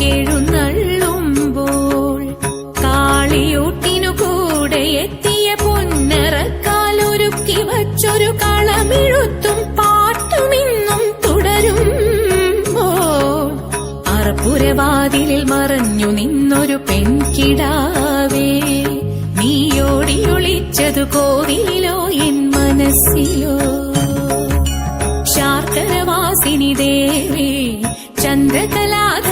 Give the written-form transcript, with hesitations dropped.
എഴുന്നള്ളുമ്പോൾ കാളിയൂട്ടിനു കൂടെ എത്തിയ പൊന്നറക്കാലൊരുക്കി വച്ചൊരു കളമെഴുത്തും പാട്ടുമിന്നും തുടരുമ്പോൾ അറപ്പുരവാതിലിൽ മറഞ്ഞു നിന്നൊരു പെൺകിടാവേ, നീയോടിയൊളിച്ചതു കോവിലിലോ എൻ മനസ്സിലോ? ശാർക്കരവാസിനി ദേവി ചന്ദ്രകലാധ